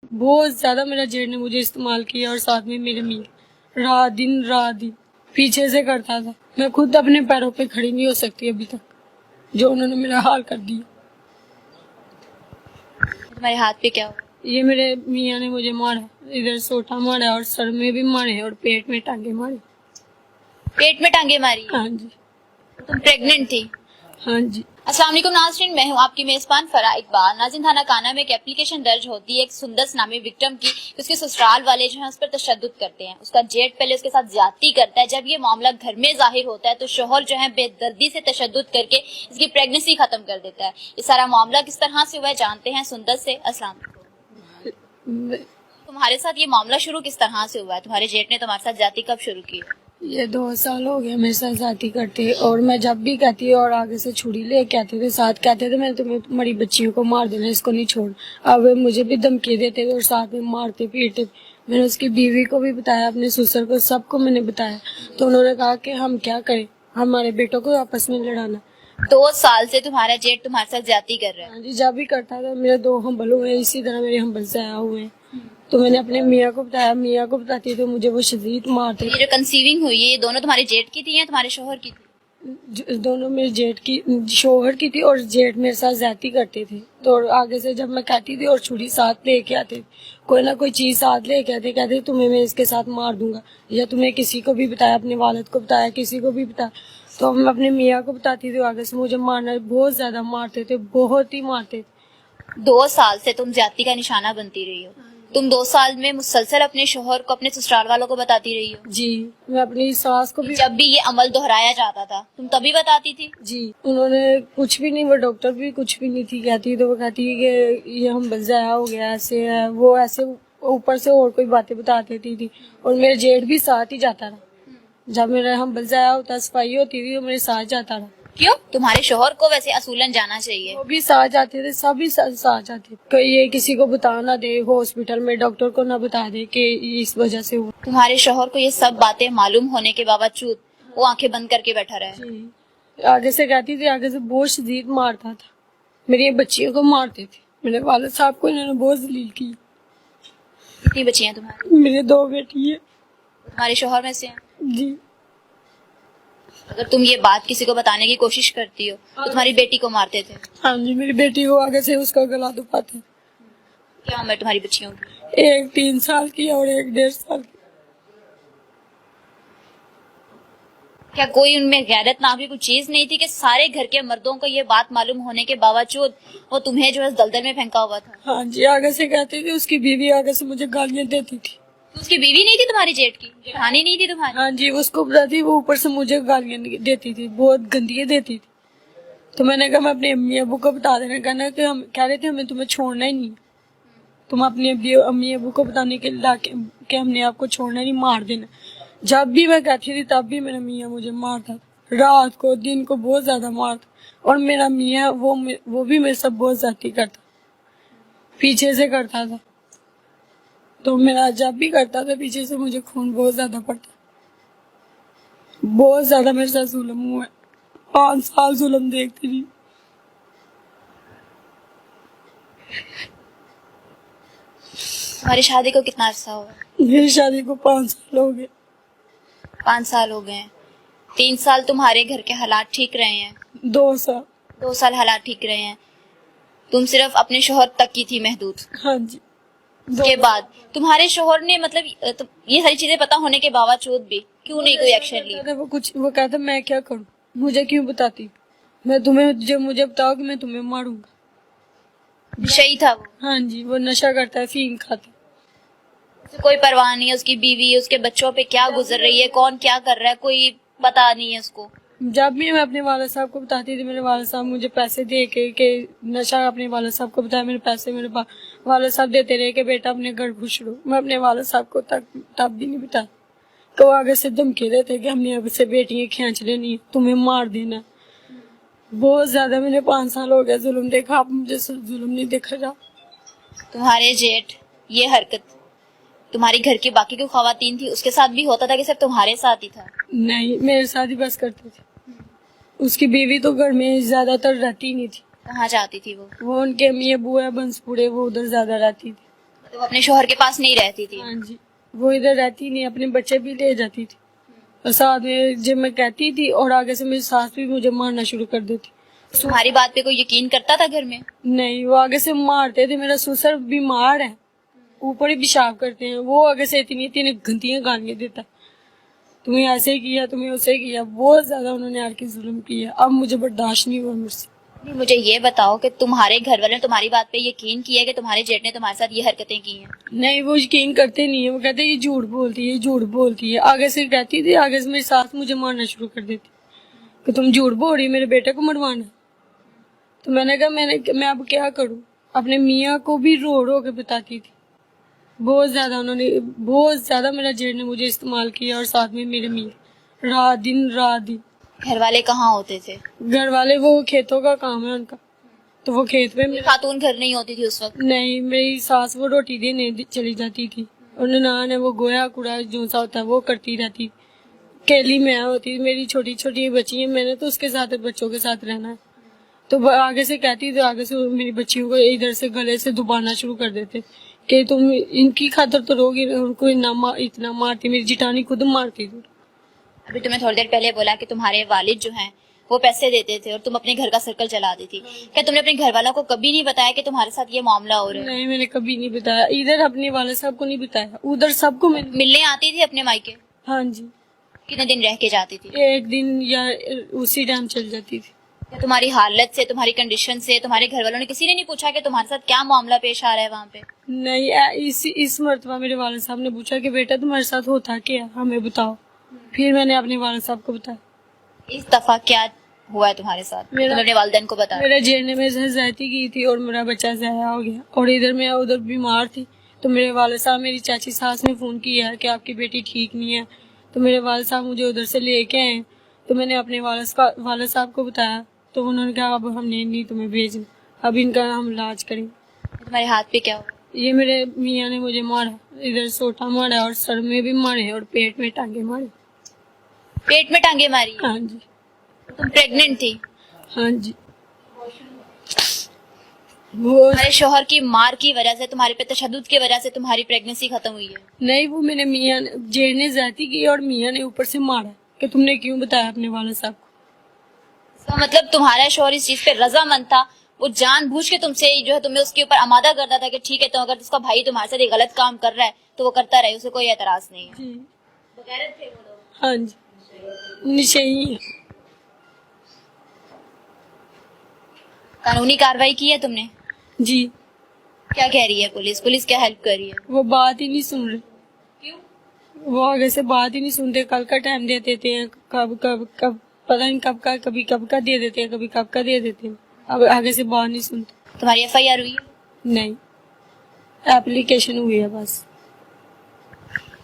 بہت زیادہ میرا جیٹ نے مجھے استعمال کیا اور ساتھ میں میرے میاں رات دن پیچھے سے کرتا تھا. میں خود اپنے پیروں پہ کھڑی نہیں ہو سکتی ابھی تک، جو انہوں نے میرا حال کر دیا. تمہارے ہاتھ پہ کیا ہوا؟ یہ میرے میاں نے مجھے مارا، ادھر سوٹا مارا اور سر میں بھی مارے اور پیٹ میں ٹانگے مارے. پیٹ میں ٹانگے ماری؟ ہاں جی. تم پریگننٹ تھی؟ ہاں جی. السلام علیکم ناظرین، میں ہوں آپ کی میزبان فرا اقبال. ناظرین، تھانہ کانا میں ایک اپلیکیشن درج ہوتی ہے ایک سندس نامی وکٹم کی، اس کے سسرال والے جو ہیں اس پر تشدد کرتے ہیں. اس کا جیٹ پہلے اس کے ساتھ زیادتی کرتا ہے. جب یہ معاملہ گھر میں ظاہر ہوتا ہے تو شوہر جو ہے بے دردی سے تشدد کر کے اس کی پریگننسی ختم کر دیتا ہے. یہ سارا معاملہ کس طرح سے ہوا ہے جانتے ہیں سندس سے. السلام علیکم. تمہارے ساتھ یہ معاملہ شروع کس طرح سے ہوا ہے؟ تمہارے جیٹ نے تمہارے ساتھ زیادتی کب شروع کی؟ یہ 2 سال ہو گیا میرے ساتھ ذاتی کرتے، اور میں جب بھی کہتی اور آگے سے چھری لے کے آتے تھے، ساتھ کہتے تھے میں تمہیں تمہاری بچیوں کو مار دینا، اس کو نہیں چھوڑ. اب مجھے بھی دھمکی دیتے تھے اور ساتھ میں مارتے پیٹتے. میں نے اس کی بیوی کو بھی بتایا، اپنے سسر کو، سب کو میں نے بتایا. تو انہوں نے کہا کہ ہم کیا کریں، ہمارے بیٹوں کو آپس میں لڑانا. 2 سال سے تمہارا جیٹ تمہارے ساتھ زیادتی کر رہا ہے؟ ہاں جی، جب بھی کرتا تھا. میرے 2 ہمبل ہوئے ہیں، اسی طرح میرے ہمبل ضائع ہوئے ہیں. تو میں نے اپنے میاں کو بتایا، میاں کو بتاتی تو مجھے وہ شدید مارتے. یہ جو کنسیونگ ہوئی ہے یہ دونوں تمہارے جیٹ کی تھی یا تمہارے شوہر کی تھی؟ دونوں میرے جیٹ کی، شوہر کی تھی، اور جیٹ میرے ساتھ زیادتی کرتے تھے. تو آگے سے جب میں کہتی تھی اور چھری ساتھ لے کے آتے، کوئی نہ کوئی چیز ساتھ لے کے آتے، کہتے تمہیں میں اس کے ساتھ مار دوں گا، یا تمہیں کسی کو بھی بتایا، اپنے والد کو بتایا، کسی کو بھی بتایا. تو میں اپنے میاں کو بتاتی تھی، آگے سے مجھے مارنا، بہت زیادہ مارتے تھے، بہت ہی مارتے تھے. 2 سال سے تم زیادتی کا نشانہ بنتی رہی ہو. تم 2 سال میں مسلسل اپنے شوہر کو، اپنے سسرال والوں کو بتاتی رہی ہو؟ جی. میں اپنی ساس کو بھی، جب بھی یہ عمل دہرایا جاتا تھا تم تبھی بتاتی تھی؟ جی. انہوں نے کچھ بھی نہیں، وہ ڈاکٹر بھی کچھ بھی نہیں تھی کہتی. تو وہ کہتی کہ یہ ہم ضائع ہو گیا، ایسے ہے وہ، ایسے اوپر سے اور کوئی باتیں بتا دیتی تھی. اور میرے جیٹ بھی ساتھ ہی جاتا رہا. جب میرا ہم ضائع ہوتا، صفائی ہوتی تھی، وہ میرے ساتھ جاتا رہا. کیوں؟ تمہارے شوہر کو ویسے اصولاً جانا چاہیے. وہ بھی ساتھ جاتے تھے، سبھی ساتھ جاتے تھے. کوئی یہ کسی کو بتا نہ دے، ہاسپٹل میں ڈاکٹر کو نہ بتا دے کہ اس وجہ سے ہوا. تمہارے شوہر کو یہ سب باتیں معلوم ہونے کے باوجود وہ آنکھیں بند کر کے بیٹھا رہا ہے؟ جی. آگے سے کہتی تھی، آگے سے بہت شدید مارتا تھا. میری بچیوں کو مارتے تھے. میرے والد صاحب کو انہوں نے بہت ذلیل کی. کتنی بچیاں تمہاری؟ میرے 2 بیٹی ہیں. تمہارے شوہر میں سے ہیں؟ جی. اگر تم یہ بات کسی کو بتانے کی کوشش کرتی ہو تو تمہاری بیٹی کو مارتے تھے؟ ہاں جی. میری بیٹی کو آگے سے اس کا گلا دباتے. کیا عمر تمہاری بچیوں کی؟ ایک 3 سال کی اور ایک 1.5 سال کی. کیا کوئی ان میں غیرت نام کی کوئی چیز نہیں تھی کہ سارے گھر کے مردوں کو یہ بات معلوم ہونے کے باوجود وہ تمہیں جو ہے دلدل میں پھینکا ہوا تھا؟ ہاں جی. آگے سے کہتے تھے، اس کی بیوی آگے سے مجھے گالیاں دیتی تھی. اس کی بیوی نہیں تھی تمہاری جیٹ کی؟ جیٹھانی نہیں تھی تمہاری؟ ہاں جی. اس کو بتاتی، وہ اوپر سے مجھے گالیاں دیتی تھی، بہت گندیاں دیتی تھی. تو میں نے کہا میں اپنے امی ابو کو بتا دینا. کہنا کہ ہم کہہ رہے تھے ہمیں تمہیں چھوڑنا ہی نہیں، تم اپنے امی ابو کو بتانے کے لیے کہ ہم نے آپ کو چھوڑنا نہیں، مار دینا. جب بھی میں کہتی تھی تب بھی میرا میاں مجھے مارتا تھا، رات کو دن کو بہت زیادہ مارتا. اور میرا میاں وہ بھی میرے ساتھ بہت زیادتی کرتا، پیچھے سے کرتا تھا. تو میرا جب بھی کرتا تھا پیچھے سے مجھے خون بہت زیادہ پڑتا. بہت زیادہ میرے ساتھ ظلم ہوا ہے. 5 سال ظلم دیکھتی تھی. تمہاری شادی کو کتنا عرصہ ہوا؟ میری شادی کو 5 سال ہو گئے. 5 سال ہو گئے ہیں. 3 سال تمہارے گھر کے حالات ٹھیک رہے ہیں؟ 2 سال. 2 سال حالات ٹھیک رہے ہیں. تم صرف اپنے شوہر تک کی تھی محدود. ہاں جی. اس کے بعد تمہارے شوہر نے مطلب یہ ساری چیزیں پتا ہونے کے باوجود بھی کیوں نہیں کوئی ایکشن لی؟ وہ کہتا میں کیا کروں، مجھے کیوں بتاتی، میں تمہیں جب مجھے بتاؤ کہ میں تمہیں ماروں گا. نشئی تھا وہ؟ ہاں جی. وہ نشہ کرتا ہے، فیم کھاتا ہے. کوئی پرواہ نہیں ہے اس کی بیوی اس کے بچوں پہ کیا گزر رہی ہے، کون کیا کر رہا ہے، کوئی پتا نہیں ہے اس کو. جب بھی میں اپنے والد صاحب کو بتاتی تھی، میرے والد صاحب مجھے پیسے دے کے کہ نشہ، اپنے والد صاحب کو بتایا، میرے پیسے میرے والد صاحب دیتے رہے کہ بیٹا اپنے گھر خوش رہو. میں اپنے والد صاحب کو تب بھی نہیں بتا. تو آگے سے دھمکی دیتے کہ ہم نے اب سے بیٹیاں کھینچ لینی، تمہیں مار دینا. بہت زیادہ میں نے 5 سال ہو گیا ظلم دیکھا. اب مجھے ظلم نہیں دیکھا جا. تمہارے جیٹ یہ حرکت تمہاری گھر کی باقی کوئی خواتین تھی اس کے ساتھ بھی ہوتا تھا کہ صرف تمہارے ساتھ ہی تھا؟ نہیں، میرے ساتھ ہی بس کرتے تھے. اس کی بیوی تو گھر میں زیادہ تر رہتی نہیں تھی. کہاں جاتی تھی وہ؟ وہ ان کے امی ابو ہے بنسپوڑے، وہ ادھر زیادہ رہتی تھی. तो वो अपने शोहर के पास नहीं रहती थी? हाँ जी, वो इधर रहती नहीं, अपने बच्चे भी ले जाती थी और साथ में जब मैं कहती थी और आगे से मेरी सास भी मुझे मारना शुरू कर देती। तुम्हारी बात पे कोई यकीन करता था घर में? नहीं, वो आगे से मारते थे। मेरा ससुर बीमार है, ऊपर ही पेशाब करते हैं, वो आगे से इतनी इतनी गंदियां गालियां देता, तुम्हें ऐसे किया, तुम्हें वैसे किया, बहुत ज्यादा उन्होंने आके जुल्म किया। अब मुझे बर्दाश्त नहीं हुआ मुझसे। नहीं, मुझे ये बताओ कि तुम्हारे घर वाले ने तुम्हारी बात पे यकीन किया कि तुम्हारे जेठ ने तुम्हारे साथ ये हरकतें की हैं? नहीं, वो यकीन करते नहीं है, वो कहते ये झूठ बोलती है, झूठ बोलती है। आगे से कहती थी, आगे से मेरी सास मुझे मारना शुरू कर देती कि तुम झूठ बोल रही, मेरे बेटे को मरवाना। तो मैंने कहा मैं अब क्या करूं। अपने मियाँ को भी रो रो के बताती थी। बहुत ज्यादा मेरा जेठ ने मुझे इस्तेमाल किया और साथ में मेरे मियाँ, रात दिन। घर वाले कहाँ होते थे? घर वाले, वो खेतों का काम है उनका, तो वो खेत में। खातून घर नहीं होती थी उस वक्त? नहीं, मेरी सास वो रोटी देने चली जाती थी और ननान है वो गोया कूड़ा जो सा होता है वो करती रहती। केली मैं होती, मेरी छोटी छोटी बच्ची है, मैंने तो उसके साथ बच्चों के साथ रहना है। तो वो आगे से कहती, तो आगे से मेरी बच्चियों को इधर से गले से दबाना शुरू कर देते कि तुम इनकी खातर तो रोगी, उनको इतना मारती। मेरी जिटानी खुद मारती थी। अभी तुम्हें थोड़ी देर पहले बोला कि तुम्हारे वालिद जो हैं वो पैसे देते थे और तुम अपने घर का सर्कल चलाती थी। क्या तुमने अपने घर वालों को कभी नहीं बताया कि तुम्हारे साथ ये मामला हो रहा है? नहीं, मैंने कभी नहीं बताया, इधर अपने वाले साहब को नहीं बताया, उधर सबको मैंने। मिलने आती थी अपने मायके? हाँ जी, कितने दिन रह के जाती थी? एक दिन या उसी टाइम चल जाती थी। क्या तुम्हारी हालत से, तुम्हारी कंडीशन से तुम्हारे घर वालों ने किसी ने नहीं पूछा कि तुम्हारे साथ क्या मामला पेश आ रहा है वहाँ पे? नहीं, इस मर्तबा मेरे वाले साहब ने पूछा कि बेटा तुम्हारे साथ होता क्या है, हमें बताओ। फिर मैंने अपने वाले साहब को बताया। इस दफा क्या हुआ है तुम्हारे साथ? तुमने अपने वालिदैन को बताया? मेरे जेठ ने मेरे साथ ज्यादती की थी और मेरा बच्चा ज़ाया हो गया और इधर मैं उधर बीमार थी। तो मेरे वाले साहब, मेरी चाची सास ने फोन किया कि आपकी बेटी ठीक नहीं है। तो मेरे वाले साहब मुझे उधर से लेके आए। तो मैंने अपने वाले साहब को बताया, तो उन्होंने कहा अब हमने नहीं तुम्हें भेजना, अब इनका हम इलाज करेंगे। तुम्हारे हाथ पे क्या हुआ? ये मेरे मियाँ ने मुझे मारा, इधर सोटा मारा और सर में भी मारे और पेट में टांगे मारे। पेट में टांगे मारी? हाँ जी। तुम प्रेग्नेंट थी? हाँ जी। तुम्हारे शोहर की मार की वजह से, तुम्हारे पे तशद्दुद की वजह से तुम्हारी प्रेगनेंसी खत्म हुई है? नहीं, वो मेरे मियाँ जेठ ने ज्यादती की और मियाँ ने ऊपर से मारा कि तुमने क्यों बताया अपने वाले साहब को। इसका मतलब तुम्हारा शोहर इस चीज पे रजामंद था, वो जानबूझ के तुमसे जो है तुम्हें उसके ऊपर आमादा करता था कि ठीक है, तो अगर उसका भाई तुम्हारे साथ ये गलत काम कर रहा है तो वो करता रहे, उसे कोई एतराज नहीं है। जी। बगैरत थे वो लोग? हाँ जी, निश्चय है। कानूनी कार्रवाई की है तुमने? जी। क्या कह रही है पुलिस? पुलिस क्या हेल्प कर रही है? वो बात ही नहीं सुन रहे, क्यों? वो आगे से बात ही नहीं सुनते। कल का टाइम दे देते हैं, कब पता नहीं कब का, कभी कब का दे देते हैं, कभी कब का दे देते हैं। अब आगे से बात नहीं सुनते। तुम्हारी FIR हुई है? नहीं, एप्लीकेशन हुई है बस।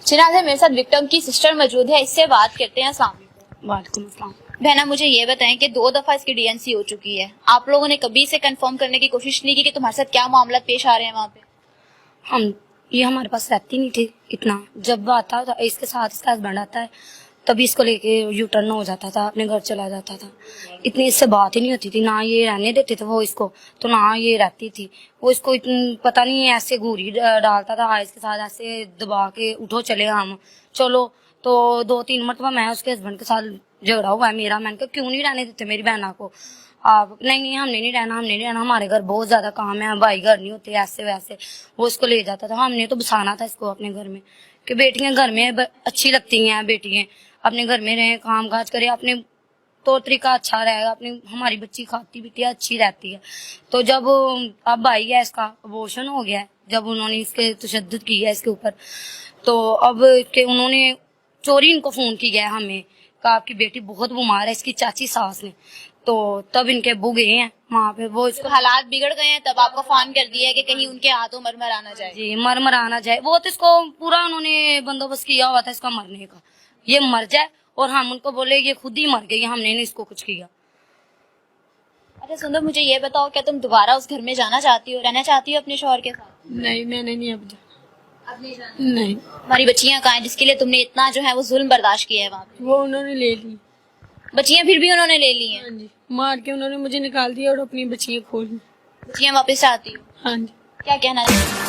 चिनाज़, मेरे साथ विक्टिम की सिस्टर मौजूद है, इससे बात करते हैं। अस्सलाम वालेकुम। वालेकुम अस्सलाम। बहना, मुझे ये बताएं कि 2 दफा इसकी DNC हो चुकी है, आप लोगों ने कभी इसे कंफर्म करने की कोशिश नहीं की कि तुम्हारे साथ क्या मामला पेश आ रहे हैं वहाँ पे? ये हमारे पास रहती नहीं थी इतना। जब आता था इसके साथ, इसका हस्बैंड आता है तभी इसको लेके यू टर्न हो जाता था, अपने घर चला जाता था। इतनी इससे बात ही नहीं होती थी, ना ये रहने देते थे वो इसको, तो ना ये रहती थी। वो इसको पता नहीं ऐसे घूरी डालता था इसके साथ, ऐसे दबा के उठो चले हम चलो। तो 2-3 मरतबा मैं उसके हस्बैंड के साथ झगड़ा हुआ है मेरा। मैंने कहा क्यों नहीं रहने देते मेरी बहना को आप? नहीं हमने नहीं रहना, हमारे घर बहुत ज्यादा काम है, भाई घर नहीं होते, ऐसे वैसे। वो इसको ले जाता था। हमने तो बसाना था इसको अपने घर में कि बेटियां घर में अच्छी लगती हैं, बेटियां अपने घर में रहे, काम काज करे, अपने तौर तरीका अच्छा रहेगा, अपनी हमारी बच्ची खाती पीती अच्छी रहती है। तो जब अब भाई है इसका अबॉर्शन हो गया है, जब उन्होंने इसके तशद्दुद किया इसके ऊपर, तो अब इसके उन्होंने चोरी इनको फोन किया है हमें, कहा आपकी बेटी बहुत बीमार है, इसकी चाची सास ने। तो तब इनके अब्बू गए हैं वहाँ पे, वो इसको हालात बिगड़ गए हैं, तब आपको फोन कर दिया है कि कहीं उनके हाथों मरमर आना जाए। जी मर आना जाए। वो तो इसको पूरा उन्होंने बंदोबस्त किया हुआ था इसका मरने का, ये मर जाए और हम उनको बोले ये खुद ही मर गई, हमने नहीं इसको कुछ किया। अच्छा सुंदर, मुझे ये बताओ, क्या तुम दोबारा उस घर में जाना चाहती हो, रहना चाहती हो अपने शौहर के साथ? नहीं, मैंने नहीं अब जाना। अब नहीं जाना? नहीं, हमारी बच्चियां कहाँ हैं जिसके लिए तुमने इतना जो है वो जुल्म बर्दाश्त किया है वहाँ पे? वो उन्होंने ले ली। बच्चियां फिर भी उन्होंने ले ली हैं? हाँ जी, मार के उन्होंने मुझे निकाल दिया और अपनी बच्चियां खोल ली। बच्चियां वापस आती हो? हाँ जी। क्या कहना चाहिए?